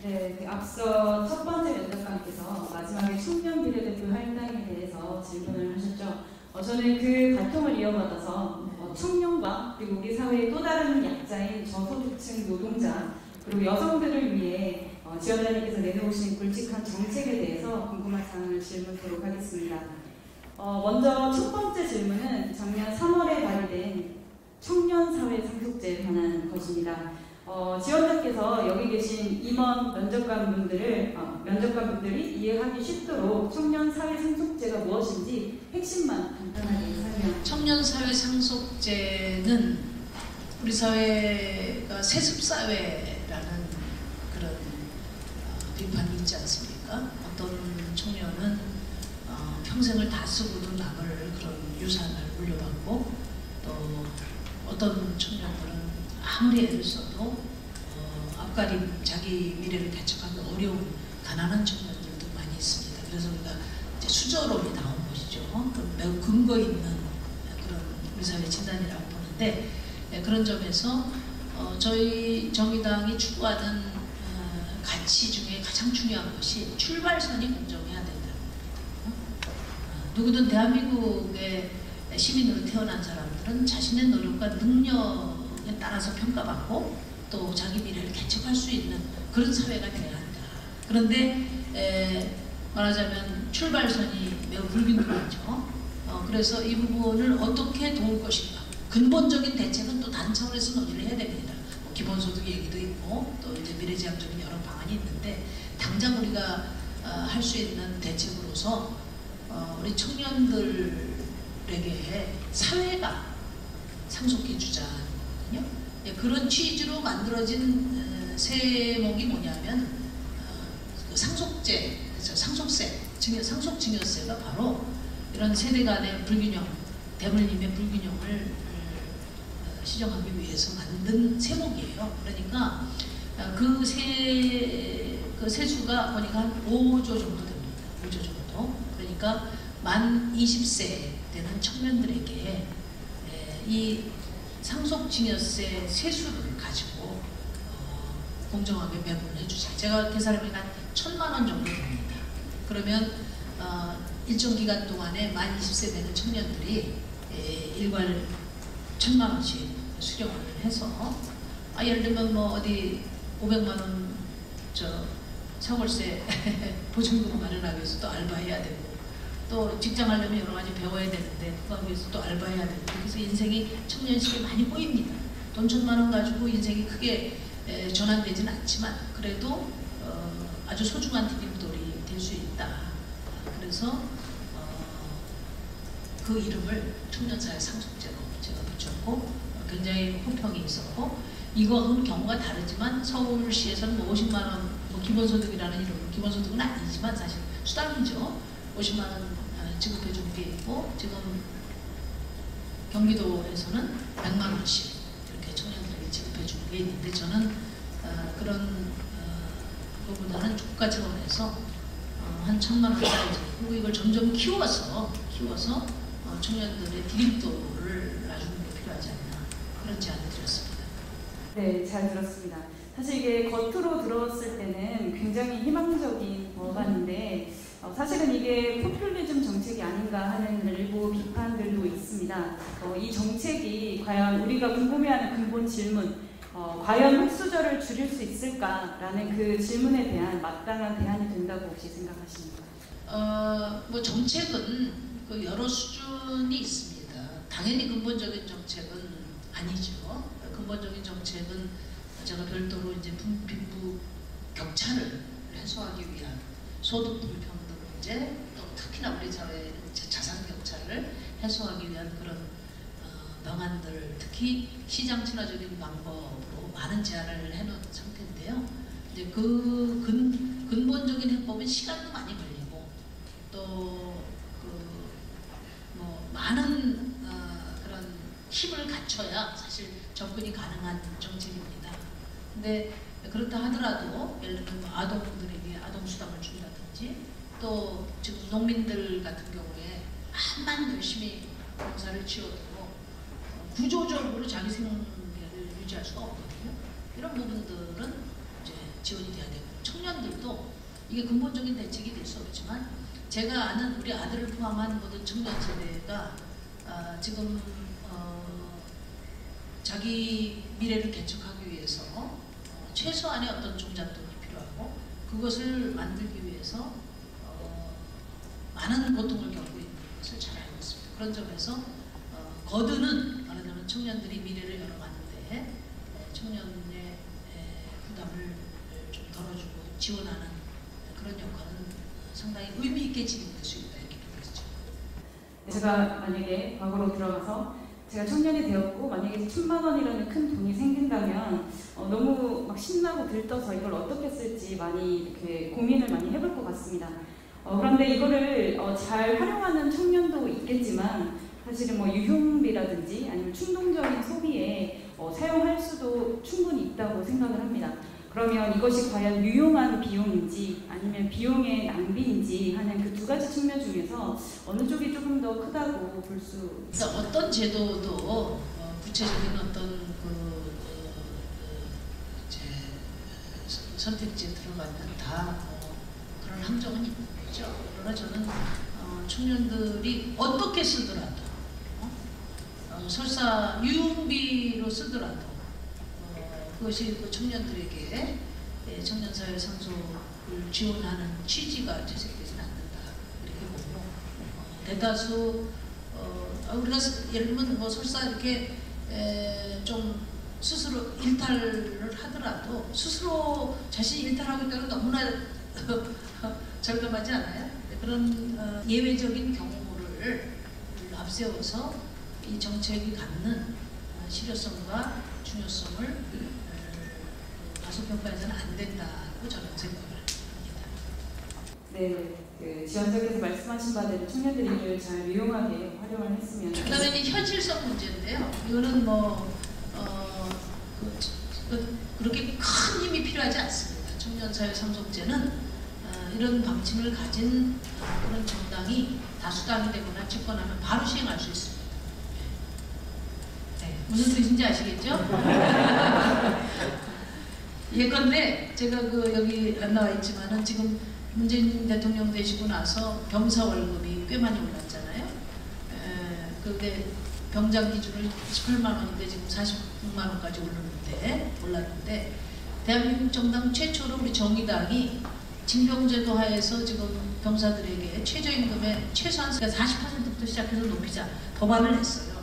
네, 앞서 첫 번째 면접관께서 마지막에 청년 비례대표 할당에 대해서 질문을 하셨죠. 저는 그 바통을 이어받아서 청년과 그리고 우리 사회의 또 다른 약자인 저소득층 노동자 그리고 여성들을 위해 지원자님께서 내놓으신 굵직한 정책에 대해서 궁금한 사항을 질문하도록 하겠습니다. 먼저 첫 번째 질문은 작년 3월에 발의된 청년사회 상속제에 관한 것입니다. 지원자께서 여기 계신 임원 면접관분들이 이해하기 쉽도록 청년사회 상속제가 무엇인지 핵심만 간단하게 설명. 청년사회 상속제는 우리 사회가 세습사회라는 그런 비판이 있지 않습니까? 어떤 청년은 평생을 다 쓰고도 남을 그런 유산을 물려받고 또 어떤 청년들은 아무리 애를 써도 앞가림, 자기 미래를 개척하기 어려운 가난한 청년들도 많이 있습니다. 그래서 우리가 이제 수저론이 나온 것이죠. 매우 근거 있는 그런 우리 사회 진단이라고 보는데 그런 점에서 저희 정의당이 추구하는 가치 중에 가장 중요한 것이 출발선이 공정해야 된다. 누구든 대한민국의 시민으로 태어난 사람들은 자신의 노력과 능력에 따라서 평가받고 또 자기 미래를 개척할 수 있는 그런 사회가 돼야 한다. 그런데 말하자면 출발선이 매우 불균등하죠. 그래서 이 부분을 어떻게 도울 것인가. 근본적인 대책은 또 다른 차원에서 논의를 해야 됩니다. 기본소득 얘기도 있고 또 이제 미래지향적인 여러 방안이 있는데 당장 우리가 할 수 있는 대책으로서 우리 청년들에게 사회가 상속해 주자거든요. 그런 취지로 만들어진 세목이 뭐냐면 그 상속제, 그래서 상속세, 상속증여세가 바로 이런 세대 간의 불균형, 대물림의 불균형을 시정하기 위해서 만든 세목이에요. 그러니까 그 세수가 보니까 한 5조 정도 됩니다. 5조 정도. 그러니까 만 20세 되는 청년들에게 이 상속증여세 세수를 가지고 공정하게 배분해 주자. 제가 계산해보니까 한 1,000만 원 정도 됩니다. 그러면 일정 기간 동안에 만 20세 되는 청년들이 일괄 1,000만 원씩 수령을 해서 예를 들면 뭐 어디 500만 원 서울세 보증금 마련하기 위해서 또 알바해야 되고 또 직장 하려면 여러 가지 배워야 되는데 그거 위해서 또 알바해야 되고 그래서 인생이 청년식이 많이 꼬입니다. 돈 1,000만 원 가지고 인생이 크게 전환되지는 않지만 그래도 아주 소중한 디딤돌이 될 수 있다. 그래서 그 이름을 청년사회 상속제로 제가 붙였고 굉장히 호평이 있었고 이거는 경우가 다르지만 서울시에서는 뭐 50만 원 뭐 기본소득이라는 이름으로 기본소득은 아니지만 사실 수당이죠. 50만 원 지급해 준 게 있고 지금 경기도에서는 100만 원씩 이렇게 청년들에게 지급해 주는 게 있는데 저는 그런 것보다는 국가 차원에서 한 1,000만 원까지 그리고 이걸 점점 키워서 청년들의 디딤돌을 놔주는 게 필요하지 않나 그런 제안을 드렸습니다. 네, 잘 들었습니다. 사실 이게 겉으로 들었을 때는 굉장히 희망적인 법안인데 사실은 이게 포퓰리즘 정책이 아닌가 하는 일부 비판들도 있습니다. 이 정책이 과연 우리가 궁금해하는 근본 질문 과연 흑수저를 줄일 수 있을까라는 그 질문에 대한 마땅한 대안이 된다고 혹시 생각하십니까? 뭐 정책은 그 여러 수준이 있습니다. 당연히 근본적인 정책은 아니죠. 근본적인 정책은 제가 별도로 이제 빈부 격차를 해소하기 위한 소득 불평등 문제, 또 특히나 우리 사회의 자산 격차를 해소하기 위한 그런 방안들, 특히 시장 친화적인 방법으로 많은 제안을 해놓은 상태인데요. 이제 그 근본적인 해법은 시간도 많이 걸리고 또 뭐 많은 그런 힘을 갖춰야 사실 접근이 가능한 정책입니다. 근데 그렇다 하더라도 예를 들면 아동들에게 아동수당을 준다든지 또 지금 농민들 같은 경우에 암만 열심히 농사를 지어도 구조적으로 자기 생계를 유지할 수가 없거든요. 이런 부분들은 이제 지원이 돼야 되고 청년들도 이게 근본적인 대책이 될 수 없지만 제가 아는 우리 아들을 포함한 모든 청년 세대가 지금 자기 미래를 개척하기 위해서 최소한의 어떤 종잣돈이 필요하고 그것을 만들기 위해서 많은 고통을 겪고 있는 것을 잘 알고 있습니다. 그런 점에서 거두는 말하자면 청년들이 미래를 열어가는데 청년의 부담을 좀 덜어주고 지원하는 그런 역할은 상당히 의미 있게 진행될 수 있다 이렇게 보겠죠. 제가 만약에 과거로 들어가서 제가 청년이 되었고 만약에 1000만 원이라는 큰 돈이 생긴다면 너무 막 신나고 들떠서 이걸 어떻게 쓸지 많이 이렇게 고민을 많이 해볼 것 같습니다. 그런데 이거를 잘 활용하는 청년도 있겠지만 사실은 뭐 유흥비라든지 아니면 충동적인 소비에 사용할 수도 충분히 있다고 생각을 합니다. 그러면 이것이 과연 유용한 비용인지 아니면 비용의 낭비인지 하는 그 두 가지 측면 중에서 어느 쪽이 조금 더 크다고 볼 수 있습니다. 어떤 제도도 구체적인 어떤 선택지에 들어가면 다 그런 함정은 있는 거죠. 그러나 저는 청년들이 어떻게 쓰더라도 설사 유흥비로 쓰더라도 그것이 그 청년들에게 청년사회 상속을 지원하는 취지가 채색되지는 않는다 이렇게 보고 대다수 우리가 예를 들면 뭐 설사 이렇게 좀 스스로 일탈을 하더라도 스스로 자신이 일탈하고 있다는 너무나 절감하지 않아요? 그런 예외적인 경우를 앞세워서 이 정책이 갖는 실효성과 중요성을 과소평가해서는 안 된다고 저는 생각을 합니다. 네, 그 지원자께서 말씀하신 바대로 청년들이 이를 잘 유용하게 활용을 했으면. 그다음에 현실성 문제인데요. 이거는 뭐 그렇게 큰 힘이 필요하지 않습니다. 청년사회 상속제는 이런 방침을 가진 그런 정당이 다수당이 되거나 집권하면 바로 시행할 수 있습니다. 네, 무슨 뜻인지 아시겠죠? 예컨대 제가 여기 안 나와 있지만은 지금 문재인 대통령 되시고 나서 병사 월급이 꽤 많이 올랐잖아요. 그게 병장 기준을 18만 원인데 지금 46만 원까지 올랐는데 대한민국 정당 최초로 우리 정의당이 징병제도 하에서 지금 병사들에게 최저임금의 최소한 40%부터 시작해서 높이자 법안을 했어요.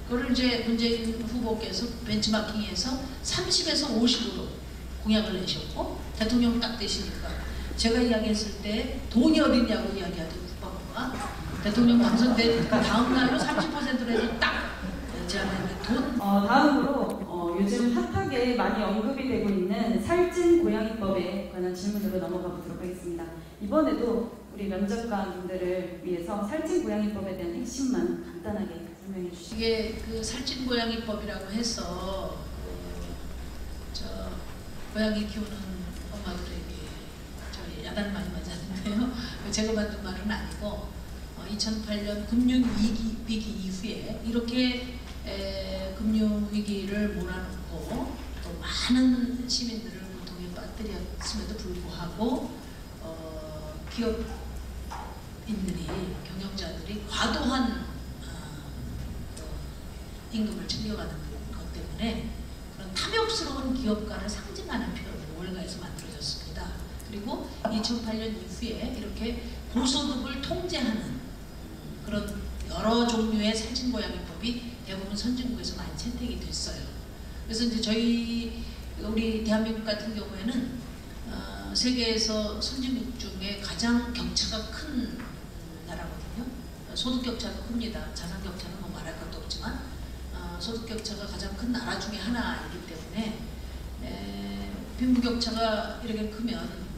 그걸 이제 문재인 후보께서 벤치마킹해서 30에서 50으로 공약을 내셨고 대통령 딱 되시니까 제가 이야기했을 때 돈이 어딨냐고 이야기하던 국방부가 대통령 당선된 다음 날로 30%로 해서 딱 제안했는데 돈. 다음으로 요즘 핫하게 많이 언급이 되고 있는 살찐 고양이법에 관한 질문으로 넘어가 보도록 하겠습니다. 이번에도 우리 면접관 분들을 위해서 살찐 고양이법에 대한 핵심만 간단하게 설명해 주시죠. 이게 그 살찐 고양이법이라고 해서 고양이 키우는 엄마들에게 저 야단을 많이 맞았는데요. 제가 만든 말은 아니고 2008년 금융위기 이후에 이렇게 금융위기를 몰아넣고 또 많은 시민들을 고통에 빠뜨렸음에도 불구하고 기업인들이 경영자들이 과도한 임금을 챙겨가는 것 때문에 그런 탐욕스러운 기업가를 상징하는 표현을 월가에서 만들어졌습니다. 그리고 2008년 이후에 이렇게 고소득을 통제하는 그런 여러 종류의 살찐고양이법이 대부분 선진국에서 많이 채택이 됐어요. 그래서 이제 우리 대한민국 같은 경우에는 세계에서 선진국 중에 가장 격차가 큰 나라거든요. 소득 격차도 큽니다. 자산 격차는 뭐 말할 것도 없지만 소득 격차가 가장 큰 나라 중에 하나이기 때문에 빈부 격차가 이렇게 크면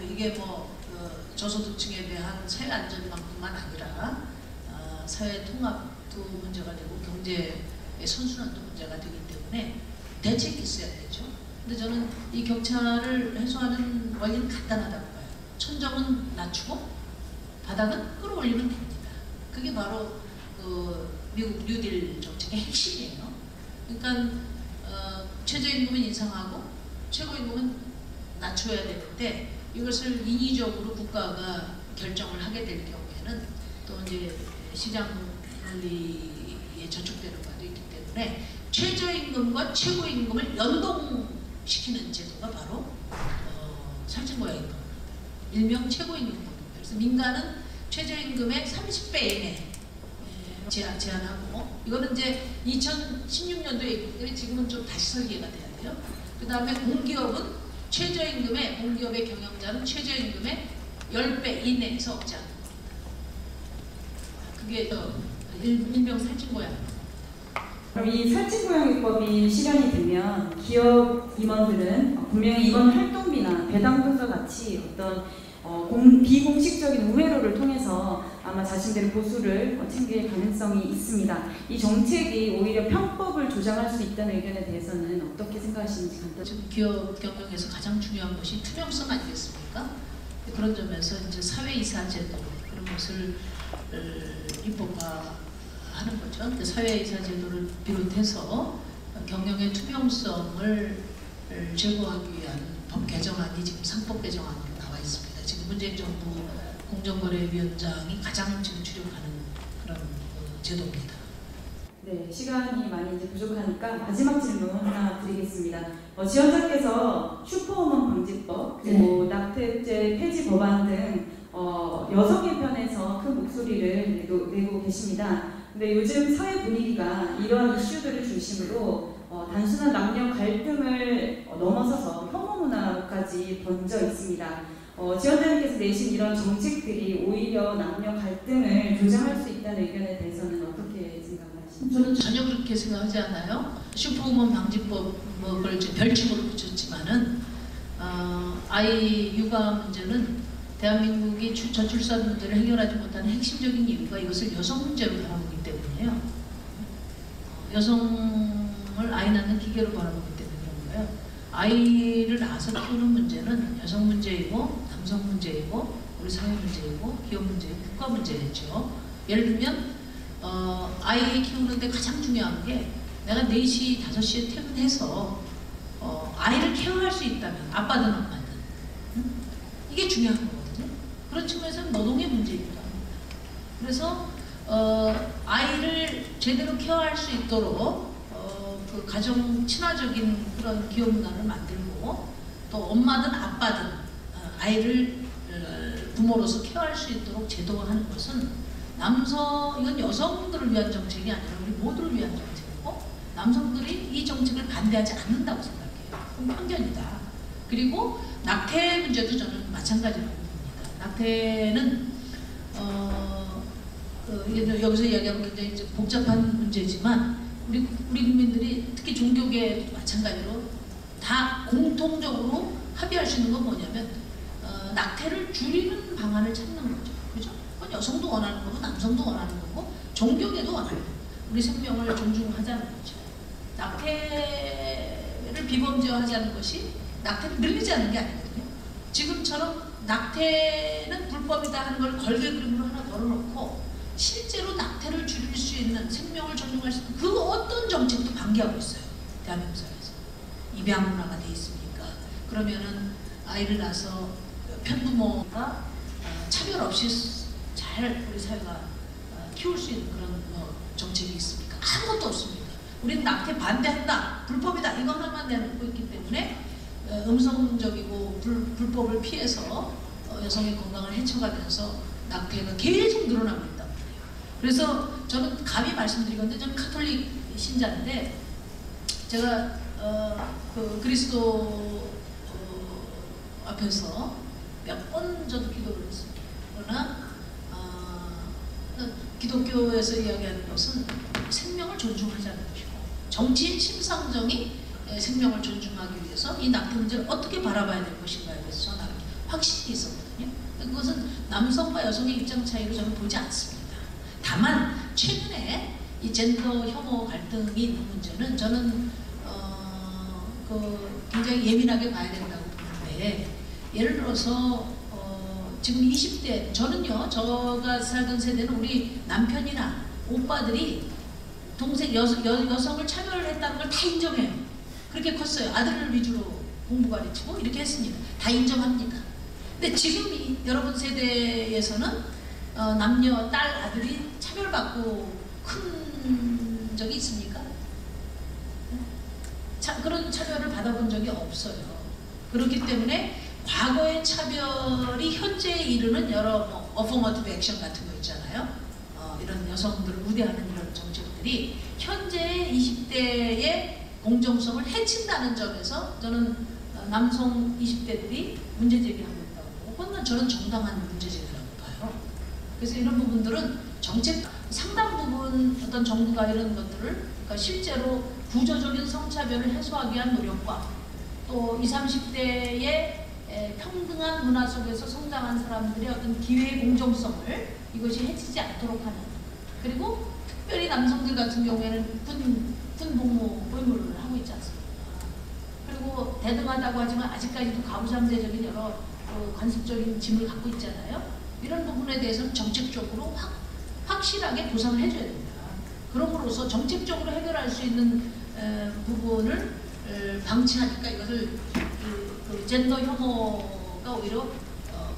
이게 뭐 저소득층에 대한 사회 안전망뿐만 아니라 사회 통합도 문제가 되고 경제의 선순환도 문제가 되기 때문에 대책이 있어야 되죠. 근데 저는 이 격차를 해소하는 원리는 간단하다고 봐요. 천정은 낮추고 바닥은 끌어올리면 됩니다. 그게 바로 미국 뉴딜 정책의 핵심이에요. 그러니까 최저임금은 인상하고 최고임금은 낮춰야 되는데 이것을 인위적으로 국가가 결정을 하게 될 경우에는 또 이제 시장 논리에 저촉되는 바도 있기 때문에 최저임금과 최고임금을 연동시키는 제도가 바로 살찐고양임금, 일명 최고임금입니다. 그래서 민간은 최저임금의 30배 이내 제한하고, 이거는 이제 2016년도에 있기 지금은 좀 다시 설계가 돼야 돼요. 그 다음에 공기업은 공기업의 경영자는 최저임금의 10배 이내에서 억제하는 겁니다. 그게 일명 살찐고양입니다. 그럼 이 살찐고양이법이 실현이 되면 기업 임원들은 분명히 임원 활동비나 배당 분과 같이 어떤 비공식적인 우회로를 통해서 아마 자신들의 보수를 챙길 가능성이 있습니다. 이 정책이 오히려 편법을 조장할 수 있다는 의견에 대해서는 어떻게 생각하시는지 간단히. 지금 기업 경영에서 가장 중요한 것이 투명성 아니겠습니까? 그런 점에서 이제 사회이사 제도 그런 것을 입법화하는 거죠. 사회이사 제도를 비롯해서 경영의 투명성을 제고하기 위한 법 개정안이 지금 상법 개정안으로 나와 있습니다. 지금 문재인 정부 공정거래위원장이 가장 지금 주력하는 그런 제도입니다. 네, 시간이 많이 이제 부족하니까 마지막 질문 하나 드리겠습니다. 지원자께서 슈퍼우먼 방지법, 그리고 낙태죄 폐지 법안 등 여성의 편에서 큰 목소리를 내고 계십니다. 근데 요즘 사회 분위기가 이러한 이슈들을 중심으로 단순한 남녀 갈등을 넘어서서 혐오 문화까지 번져 있습니다. 지원자님께서 내신 이런 정책들이 오히려 남녀 갈등을 조장할 수 있다는 의견에 대해서는 어떻게 생각하십니까? 저는 전혀 그렇게 생각하지 않아요. 슈퍼우먼 방지법을 별칭으로 붙였지만은 아이 육아 문제는 대한민국이 저출산 문제를 해결하지 못하는 핵심적인 이유가 이것을 여성 문제로 바라보기 때문이에요. 여성을 아이 낳는 기계로 바라보기 때문에 그런 거예요. 아이를 낳아서 키우는 문제는 여성 문제이고 남성 문제이고 우리 사회 문제이고 기업 문제이고 국가 문제겠죠. 예를 들면 아이 키우는데 가장 중요한 게 내가 4시, 5시에 퇴근해서 아이를 케어할 수 있다면 아빠든 엄마든 이게 중요한 거거든요. 그런 측면에서는 노동의 문제이기도 합니다. 그래서 아이를 제대로 케어할 수 있도록 그 가정 친화적인 그런 기업 문화를 만들고 또 엄마든 아빠든 아이를 부모로서 케어할 수 있도록 제도화하는 것은 이건 여성들을 위한 정책이 아니라 우리 모두를 위한 정책이고 남성들이 이 정책을 반대하지 않는다고 생각해요. 그건 편견이다. 그리고 낙태 문제도 저는 마찬가지라고 봅니다. 낙태는 여기서 이야기하면 굉장히 이제 복잡한 문제지만 우리 국민들이 특히 종교계도 마찬가지로 다 공통적으로 합의할 수 있는 건 뭐냐면 낙태를 줄이는 방안을 찾는 거죠. 그죠? 그건 여성도 원하는 거고 남성도 원하는 거고 종교계도 원하는 거고 우리 생명을 존중하자는 거죠. 낙태를 비범죄화하자는 것이 낙태를 늘리자는 게 아니거든요. 지금처럼 낙태는 불법이다 하는 걸 걸개 그림으로 하나 걸어놓고 실제로 낙태를 줄일 수 있는 생명을 존중할 수 있는 그 어떤 정책도 방기하고 있어요. 대한민국 사회에서. 입양 문화가 돼 있으니까. 그러면은 아이를 낳아서 편부모가 차별 없이 잘 우리 사회가 키울 수 있는 그런 정책이 있습니까? 아무것도 없습니다. 우리는 낙태 반대한다, 불법이다 이거 하나만 내놓고 있기 때문에 음성적이고 불법을 피해서 여성의 건강을 해쳐가면서 낙태가 계속 늘어나고 있단 말이에요. 그래서 저는 감히 말씀드리건데 저는 카톨릭 신자인데 제가 그 그리스도 앞에서 몇 번 저도 기도를 했습니다. 그러나 기독교에서 이야기하는 것은 생명을 존중하자는 것이고 정치인 심상정이 생명을 존중하기 위해서 이 낙태 문제를 어떻게 바라봐야 될 것인가에 대해서 저는 확신이 있었거든요. 그것은 남성과 여성의 입장 차이로 저는 보지 않습니다. 다만 최근에 이 젠더 혐오 갈등이 있는 문제는 저는 굉장히 예민하게 봐야 된다고 보는데 예를 들어서 지금 20대 저는요 저가 살던 세대는 우리 남편이나 오빠들이 동생 여성을 차별을 했다는 걸 다 인정해요. 그렇게 컸어요. 아들을 위주로 공부 가르치고 이렇게 했습니다. 다 인정합니다. 근데 지금 여러분 세대에서는 남녀, 딸, 아들이 차별받고 큰 적이 있습니까? 그런 차별을 받아본 적이 없어요. 그렇기 때문에 과거의 차별이 현재에 이르는 여러 어포머티브 액션 같은 거 있잖아요. 이런 여성들을 우대하는 이런 정책들이 현재의 20대의 공정성을 해친다는 점에서 저는 남성 20대들이 문제제기하고 있다고, 그건 저는 정당한 문제제기라고 봐요. 그래서 이런 부분들은 정책 상당 부분 어떤 정부가 이런 것들을 그러니까 실제로 구조적인 성차별을 해소하기 위한 노력과 또 20, 30대의 평등한 문화 속에서 성장한 사람들의 어떤 기회의 공정성을 이것이 해치지 않도록 하는, 그리고 특별히 남성들 같은 경우에는 군 복무 의무를 하고 있지 않습니까? 그리고 대등하다고 하지만 아직까지도 가부장제적인 여러 관습적인 짐을 갖고 있잖아요. 이런 부분에 대해서는 정책적으로 확실하게 보상을 해줘야 됩니다. 그럼으로써 정책적으로 해결할 수 있는 부분을 방치하니까 이것을 그 젠더 혐오가 오히려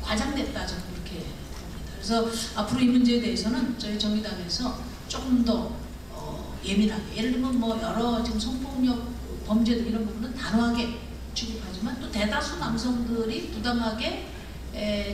과장됐다, 저는 그렇게 봅니다. 그래서 앞으로 이 문제에 대해서는 저희 정의당에서 조금 더 예민하게, 예를 들면 뭐 여러 지금 성폭력 범죄들 이런 부분은 단호하게 취급하지만 또 대다수 남성들이 부당하게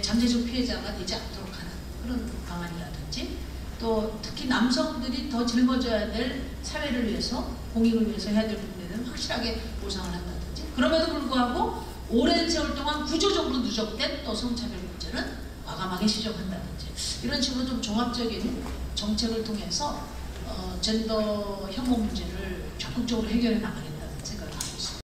잠재적 피해자가 되지 않도록 하는 그런 방안이라든지, 또 특히 남성들이 더 짊어져야 될 사회를 위해서, 공익을 위해서 해야 될 부분에 대해서 확실하게 보상을 한다든지, 그럼에도 불구하고 오랜 세월 동안 구조적으로 누적된 또 성차별 문제는 과감하게 시정한다든지, 이런 식으로 좀 종합적인 정책을 통해서 젠더 혐오 문제를 적극적으로 해결해 나가겠습니다.